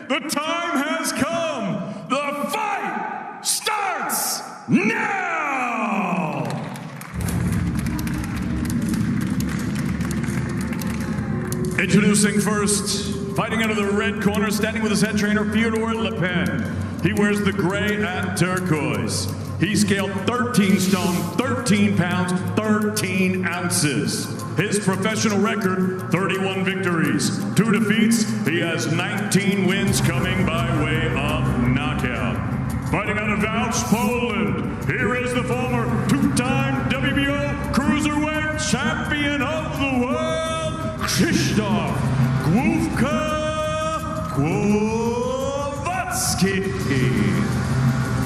the time has come. The fight starts now! Introducing first, fighting out of the red corner, standing with his head trainer, Fyodor Le Pen. He wears the gray and turquoise. He scaled 13 stone, 13 pounds, 13 ounces. His professional record, 31 victories, 2 defeats. He has 19 wins coming by way of knockout. Fighting out of Valch, Poland, here is the former two-time WBO Cruiserweight champion of the world, Krzysztof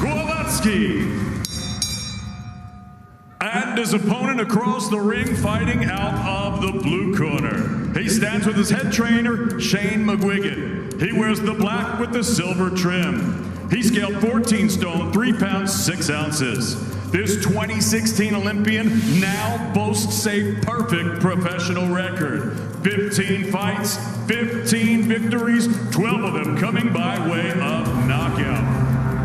Glowacki. And his opponent across the ring, fighting out of the blue corner. He stands with his head trainer, Shane McGuigan. He wears the black with the silver trim. He scaled 14 stone, 3 pounds, 6 ounces. This 2016 Olympian now boasts a perfect professional record. 15 fights, 15 victories, 12 of them coming by way of knockout.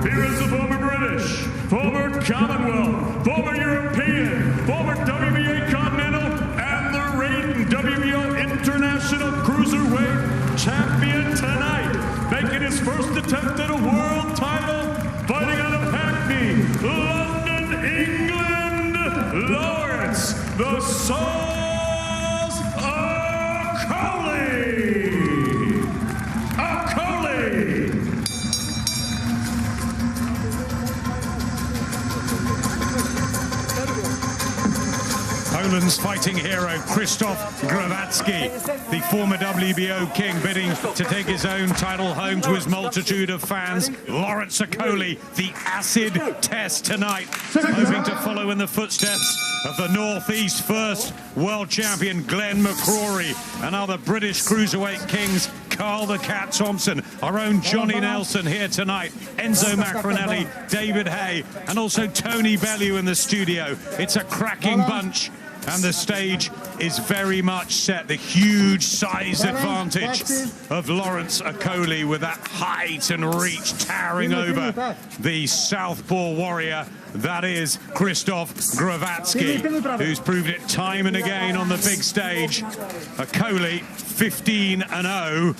Here is the former British, former Commonwealth, former European, former WBA Continental, and the reigning WBO International Cruiserweight champion tonight, making his first attempt at a world title, fighting out of Hackney, London, England, Lawrence, the Sauce Okolie! Poland's fighting hero, Krzysztof Glowacki, the former WBO king, bidding to take his own title home to his multitude of fans. Lawrence Okolie, the acid test tonight, hoping to follow in the footsteps of the Northeast first world champion Glenn McCrory and other British cruiserweight kings, Carl the Cat Thompson, our own Johnny Nelson here tonight, Enzo Macronelli, David Hay, and also Tony Bellew in the studio. It's a cracking bunch, and the stage is very much set. The huge size advantage of Lawrence Okolie with that height and reach towering over the southpaw warrior that is Krzysztof Glowacki, who's proved it time and again on the big stage. Okolie 15-0.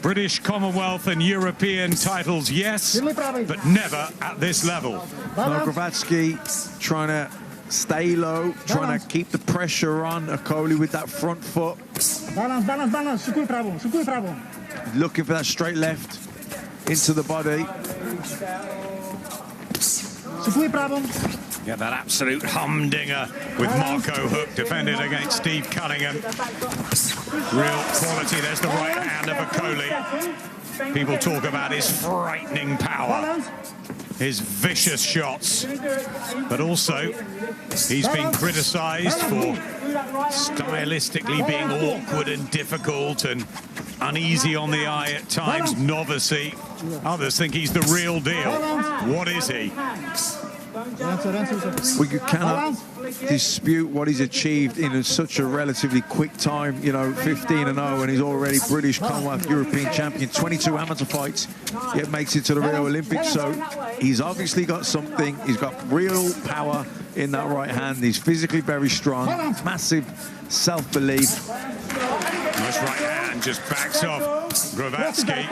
British, Commonwealth and European titles, yes, but never at this level. No, Glowacki trying to stay low, trying to keep the pressure on Okolie with that front foot. Balance, szukuj prawą. Looking for that straight left into the body. Szukuj prawą. Yeah, that absolute humdinger with Marco Hook defended against Steve Cunningham. Real quality. There's the right hand of Okolie. People talk about his frightening power, his vicious shots, but also he's been criticized for stylistically being awkward and difficult and uneasy on the eye at times, novice-y. Others think he's the real deal. What is he? We cannot dispute what he's achieved in such a relatively quick time, you know, 15-0, and he's already British, Commonwealth, European champion, 22 amateur fights, yet makes it to the Rio Olympics. So he's obviously got something. He's got real power in that right hand. He's physically very strong, massive self-belief. Nice right hand, just backs off Glowacki,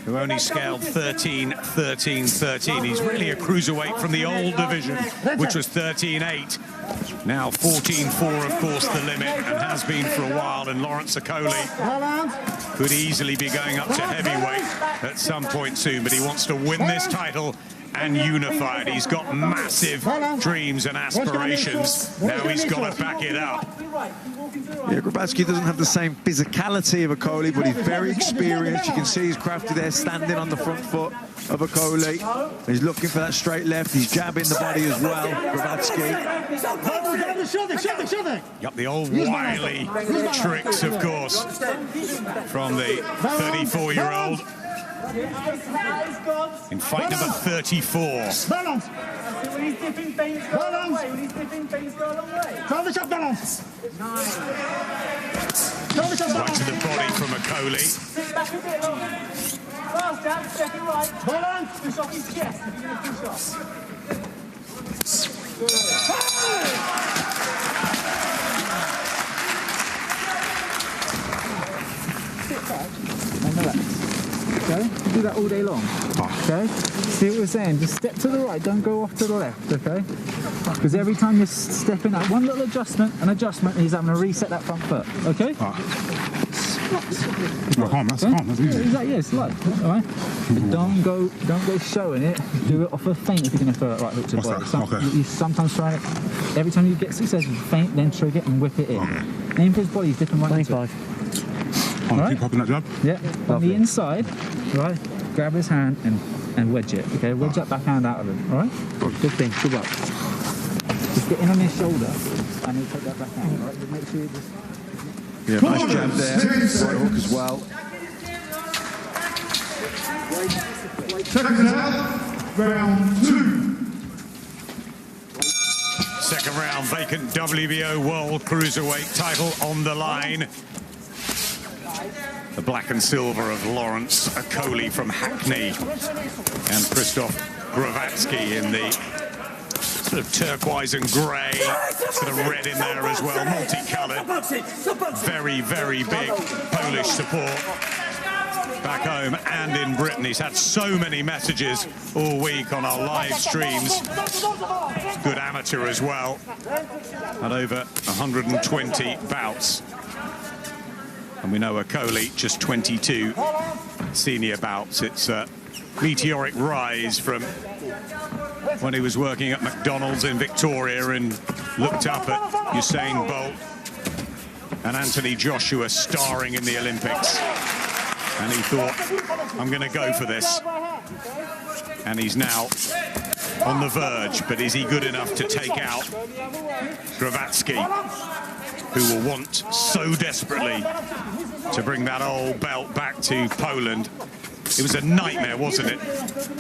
who only scaled 13, 13, 13. He's really a cruiserweight from the old division, which was 13-8. Now 14-4, of course, the limit, and has been for a while. And Lawrence Okolie could easily be going up to heavyweight at some point soon, but he wants to win this title and unify it. He's got massive dreams and aspirations. Now he's got to back it up. Yeah, Glowacki doesn't have the same physicality of Okolie, but he's very experienced. You can see he's crafty there, standing on the front foot of Okolie. He's looking for that straight left. He's jabbing the body as well, Glowacki. Yep, the old wily tricks, of course, from the 34-year-old. in fight number 34. Balance. When he's dipping things, go a long way. When he's dipping things, go a long way. Shoulder shot balance. Shoulder shot Right balance. to the body from Okolie. Sit back a bit longer. Fast down, second right. Balance. Push off his chest if you're going to push off. Sit back and relax. Okay? Do that all day long. Okay? See what we're saying? Just step to the right, don't go off to the left, okay? Because every time you're stepping out, one little adjustment, he's having to reset that front foot. Okay? Calm, that's calm, that's easy. Yeah, it's light. Alright? Don't go showing it. Do it off a feint if you're going to throw that right hook to the body. You sometimes try it. Every time you get success, you feint, then trigger it and whip it in. Aim for his body, he's dipping right into it. Right. Keep popping that jab. Yeah, on the inside, right, grab his hand and wedge it, okay? Wedge that backhand out of him, all right? Good thing, good work. Just get in on his shoulder and he'll take that backhand, all right? Just make sure you just... Yeah, nice jab there. Right hook as well. Second out, round 2. Second round, vacant WBO World Cruiserweight title on the line. The black and silver of Lawrence Okolie from Hackney and Krzysztof Glowacki in the sort of turquoise and grey, sort of red in there as well, multicoloured. Very, very big Polish support back home and in Britain. He's had so many messages all week on our live streams. Good amateur as well, at over 120 bouts. And we know Okolie, just 22 senior bouts. It's a meteoric rise from when he was working at McDonald's in Victoria and looked up at Usain Bolt and Anthony Joshua starring in the Olympics. And he thought, I'm going to go for this. And he's now on the verge, but is he good enough to take out Glowacki, who will want so desperately to bring that old belt back to Poland? It was a nightmare, wasn't it,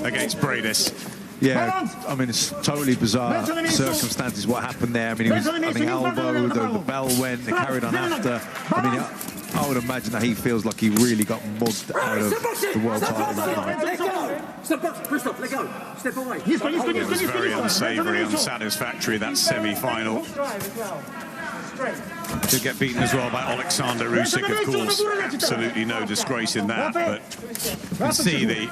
against Bradis? Yeah, I mean, it's totally bizarre circumstances what happened there. I mean, he was, I think, elbowed, the bell went, they carried on after. I mean, I would imagine that he feels like he really got mugged out of the world title that night. Let go! Step back, Krzysztof, let go. Step away. It was very unsavoury, unsatisfactory, that semi-final. Did get beaten as well by Alexander Usyk, of course. Absolutely no disgrace in that, but you can see the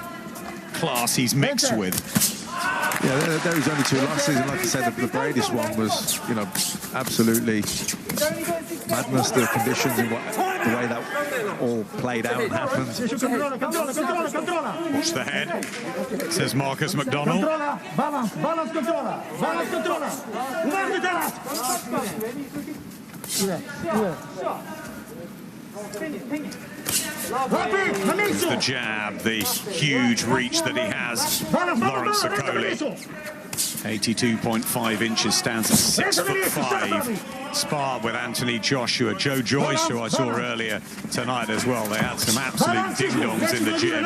class he's mixed with. Yeah, there was only 2 losses, and like I said, the Bradis one was, you know, absolutely madness. The conditions and the way that all played out and happened. Watch the head, says Marcus McDonald. It's the jab, the huge reach that he has. Lawrence Okolie, 82.5 inches, stands at 6'5". Sparred with Anthony Joshua. Joe Joyce, who I saw earlier tonight as well. They had some absolute ding-dongs in the gym.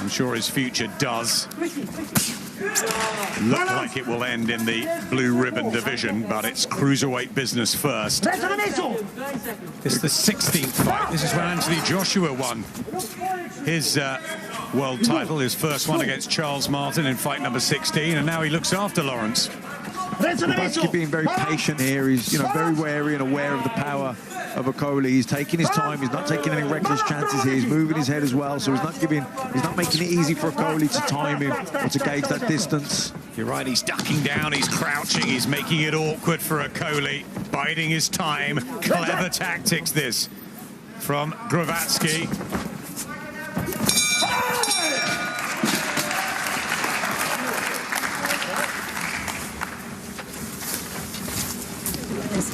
I'm sure his future does look like it will end in the blue ribbon division, but it's cruiserweight business first. It's the 16th fight. This is when Anthony Joshua won his world title, his first one against Charles Martin in fight number 16, and now he looks after Lawrence. Glowacki being very patient here. He's, you know, very wary and aware of the power of Okolie. He's taking his time. He's not taking any reckless chances here. He's moving his head as well, so he's not making it easy for Okolie to time him or to gauge that distance. You're right, he's ducking down, he's crouching, he's making it awkward for Okolie, biding his time. Clever tactics, this, from Glowacki.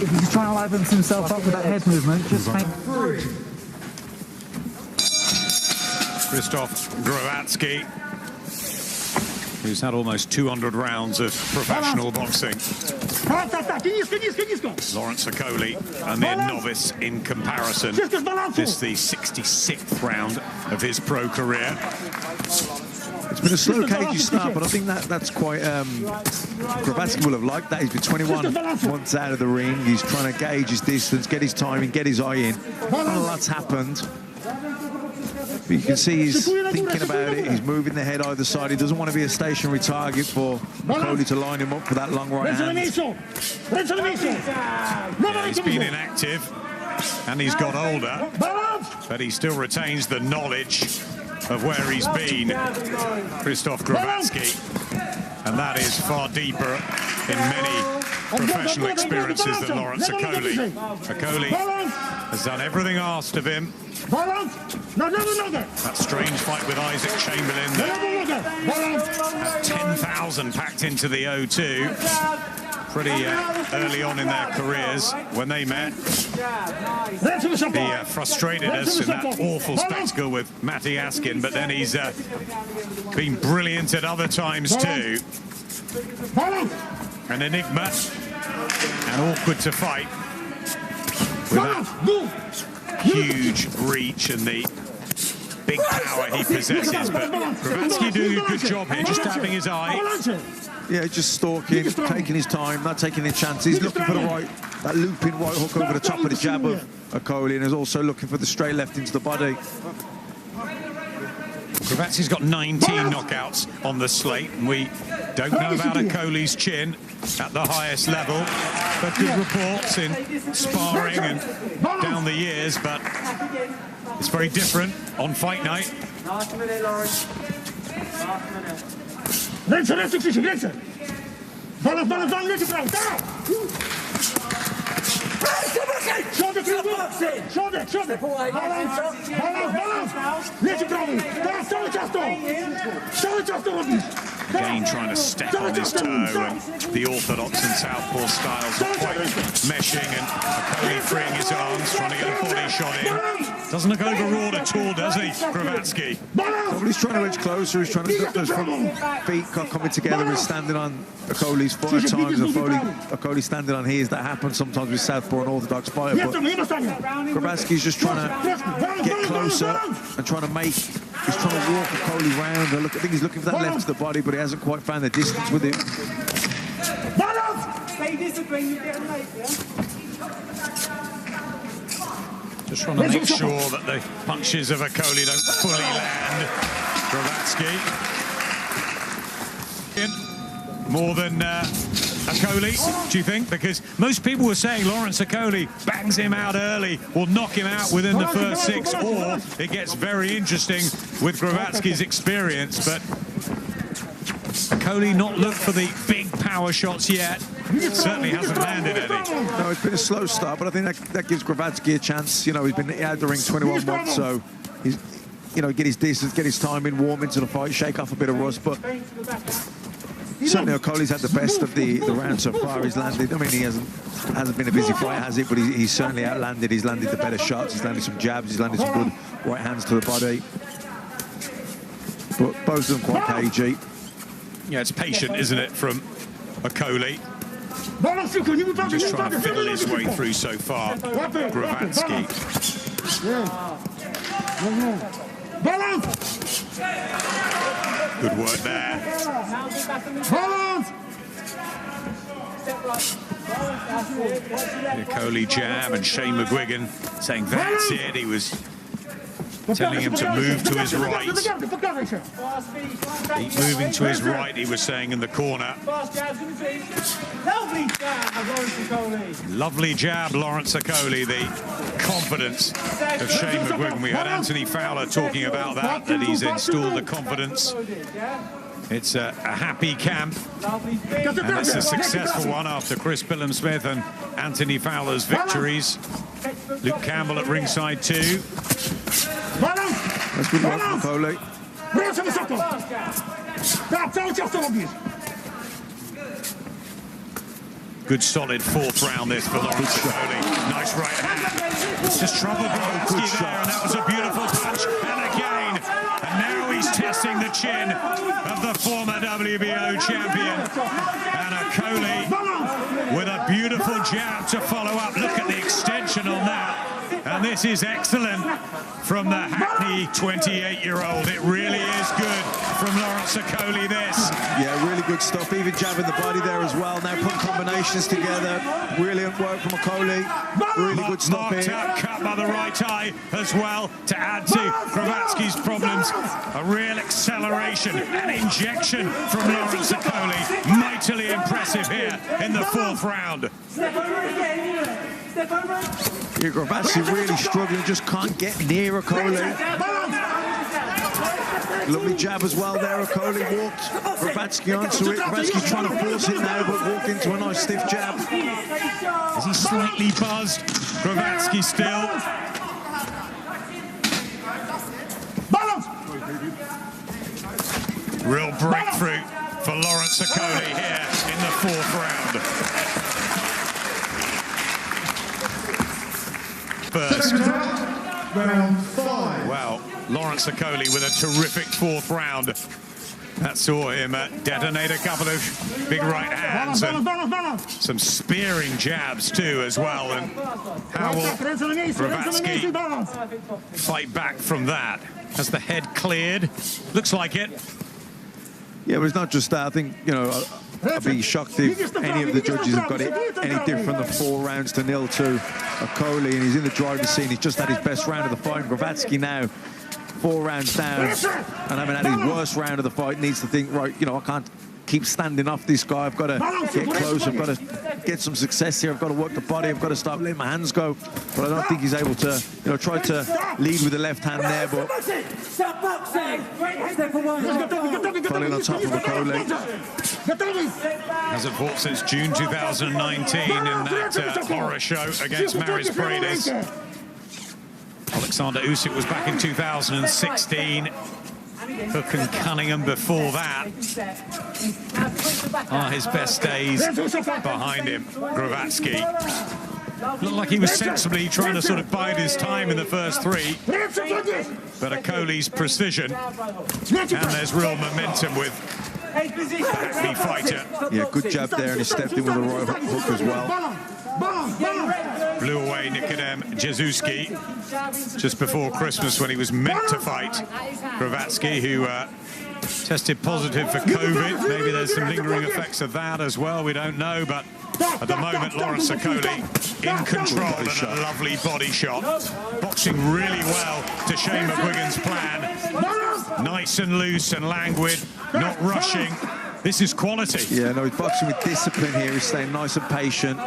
If he's trying to liven himself up with that head movement, just make... Krzysztof Glowacki, who's had almost 200 rounds of professional boxing. Lawrence Okolie, a mere novice in comparison. This is the 66th round of his pro career. It's been a slow, cagey start, but I think that's quite... Glowacki will have liked that. He's been 21 months out of the ring. He's trying to gauge his distance, get his timing, get his eye in. Not a lot's happened. But you can see he's thinking about it. He's moving the head either side. He doesn't want to be a stationary target for Okolie to line him up for that long right hand. Yeah, he's been inactive and he's got older, but he still retains the knowledge of where he's been, Krzysztof Glowacki, and that is far deeper in many professional experiences than Lawrence Okolie. Okolie has done everything asked of him. That strange fight with Isaac Chamberlain that had 10,000 packed into the O2 pretty early on in their careers when they met. He frustrated us in that awful spectacle with Matty Askin, but then he's been brilliant at other times too. An enigma and awkward to fight with that huge reach and the big power he possesses, but Glowacki doing a good job here, just tapping his eye. Yeah, just stalking, taking his time, not taking any chances. He's looking for that looping right hook over the top of the jab of Okolie, and is also looking for the straight left into the body. Glowacki's got 19 knockouts on the slate, and we don't know about Okolie's chin at the highest level, but good reports in sparring and down the years, but it's very different on fight night. Last minute, Lawrence. Last minute. Ręce, ręce, Krzysiek, ręce! Balans, balans, balans, leci prawo, tak! Środek, środek, środek! Balans, balans, balans! Leci prawo! Teraz cały czas to! Cały czas to robisz! Again, trying to step on his toe, and the orthodox and southpaw styles are quite meshing, and Okolie freeing his arms, trying to get a body shot in. Doesn't look overawed at all, does he, Glowacki? Well, he's trying to edge closer, he's trying to get those front feet coming together. He's standing on Okolie's foot at times, and Okolie standing on his. That happens sometimes with southpaw and orthodox fighter, but Glowacki's just trying to get closer and trying to make... He's trying to walk Okolie round. I think he's looking for that left to the body, but he hasn't quite found the distance with it. Just trying to make sure that the punches of Okolie don't fully land. Glowacki. More than Okolie, do you think? Because most people were saying Lawrence Okolie bangs him out early, will knock him out within the first 6, or it gets very interesting with Glowacki's experience. But Okolie not looked for the big power shots yet. Certainly hasn't landed any. No, it's been a slow start, but I think that gives Glowacki a chance. You know, he's been out the ring 21 months, so he's, you know, get his distance, get his time in, warm into the fight, shake off a bit of rust, but certainly Okolie's had the best of the round so far. He's landed, I mean, he hasn't been a busy fight, has it? But he's certainly outlanded. He's landed the better shots. He's landed some jabs. He's landed some good right hands to the body. But both of them quite cagey. Yeah, it's patient, isn't it, from Okolie? Just trying to fiddle his way through so far, Glowacki. Good work there. Okolie jab, and Shane McGuigan saying that's it. He was telling him to move to his right. Keep moving to his right, he was saying in the corner. Lovely jab, Lawrence Okolie. The confidence of Shane McGuigan. We had Anthony Fowler talking about that he's installed the confidence. It's a happy camp, and it's a successful one after Chris Billum-Smith and Anthony Fowler's victories. Luke Campbell at ringside too. That's good work, Okolie. Good solid 4th round this for Lawrence Okolie. Nice right hand. It's just trouble Glowacki there, and that was a beautiful punch. And again, and now he's testing the chin of the former WBO champion. And Okolie with a beautiful jab to follow up. Look at the extension on that. And this is excellent from the Hackney 28-year-old. It really is good from Lawrence Okolie, this. Yeah, really good stuff. Even jabbing the body there as well. Now putting combinations together. Brilliant work from Okolie. Really good stuff Marked here. out cut by the right eye as well to add to Glowacki's problems. A real acceleration and injection from Lawrence Okolie. Mightily impressive here in the 4th round. Yeah, Glowacki really struggling, just can't get near Okolie. Lovely jab as well there. Okolie walked Glowacki onto it. Glowacki's trying to force it now, but walked into a nice stiff jab. Is he slightly buzzed? Glowacki still. Real breakthrough for Lawrence Okolie here in the 4th round. First. Round 5. Wow, Lawrence Okolie with a terrific 4th round. That saw him detonate a couple of big right hands and some spearing jabs too as well. And how will Glowacki fight back from that? Has the head cleared? Looks like it. Yeah, but it's not just that. I think, you know, I'd be shocked if any of the judges have got it any different than 4 rounds to 0 to Okolie, and he's in the driving seat. He's just had his best round of the fight. Glowacki now 4 rounds down and having had his worst round of the fight needs to think, right, you know, I can't keep standing off this guy. I've got to get close. I've got to get some success here. I've got to work the body. I've got to start letting my hands go. But I don't think he's able to, you know, try to lead with the left hand there, but falling on top of Okolie. Hasn't fought since June 2019 in that horror show against Maris Paredes. Alexander Usyk was back in 2016. Hook and Cunningham before that are his best days behind him. Glowacki looked like he was sensibly trying to sort of bide his time in the first 3. But Okolie's precision, and there's real momentum with the Hackney fighter. Yeah, good jab there, and he stepped in with a right hook as well. Blew away Nikodem Jezuski just before Christmas when he was meant to fight Glowacki, who tested positive for COVID. Maybe there's some lingering effects of that as well, we don't know, but at the moment Lawrence Okolie in control and a lovely body shot. Boxing really well to Shane McGuigan's plan. Nice and loose and languid, not rushing. This is quality. Yeah, no, he's boxing with discipline here. He's staying nice and patient.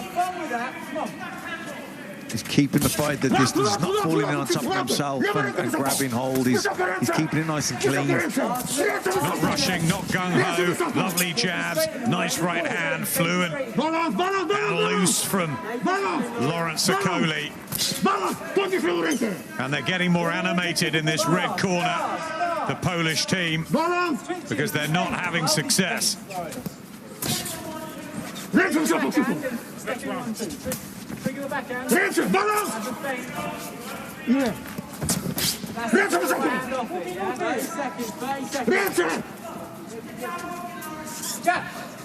He's keeping the fight at distance. He's not falling in on top of himself and grabbing hold. He's keeping it nice and clean. Not rushing, not gung-ho. Lovely jabs, nice right hand, fluent and loose from Lawrence Okolie. And they're getting more animated in this red corner, the Polish team, because they're not having success.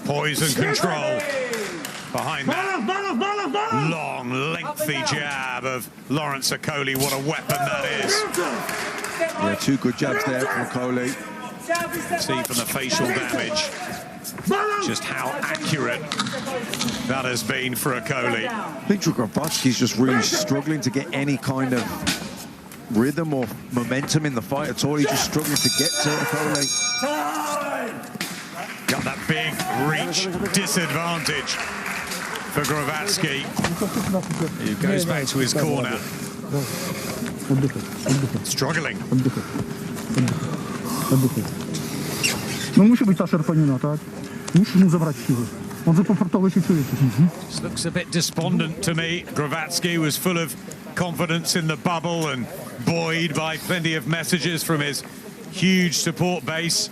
Poise and control behind that long, lengthy jab of Lawrence Okolie. What a weapon that is. Yeah, 2 good jabs there from Okolie. See from the facial damage just how accurate that has been for Okolie. I think Glowacki's just really struggling to get any kind of rhythm or momentum in the fight at all. He's just struggling to get to Okolie. Got that big reach disadvantage for Glowacki. He goes back to his corner. Struggling. No musi być ta szarpanina, tak? Musi mu zabrać siły. On zakomfortowo się czuje. This looks a bit despondent to me. Glowacki was full of confidence in the bubble and buoyed by plenty of messages from his huge support base.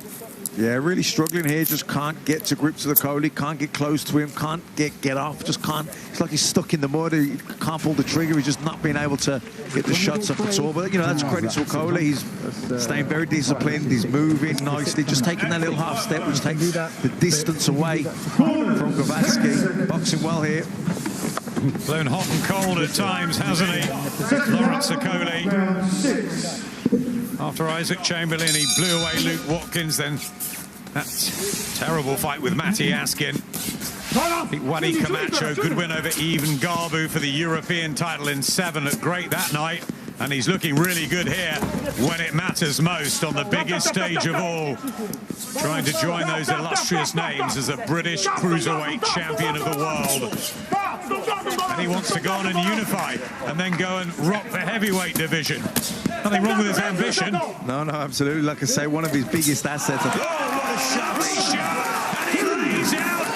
Yeah, really struggling here. Just can't get to grips with Okolie. Can't get close to him. Can't get off. Just can't. It's like he's stuck in the mud. He can't pull the trigger. He's just not being able to get the shots up at all. But, you know, that's credit to Okolie. He's staying very disciplined. He's moving nicely. Just taking that little half step, which takes the distance away from Glowacki. Boxing well here. Blown hot and cold at times, hasn't he? Lawrence Okolie. Round 6. After Isaac Chamberlain, he blew away Luke Watkins, then that terrible fight with Matty Askin. Beat Wadi Camacho, good win over Ivan Garbu for the European title in 7. Looked great that night, and he's looking really good here when it matters most on the biggest stage of all. Trying to join those illustrious names as a British Cruiserweight champion of the world. And he wants to go on and unify and then go and rock the heavyweight division. Nothing wrong with his ambition. No, absolutely. Like I say, one of his biggest assets. Oh, what a shot! And he lays out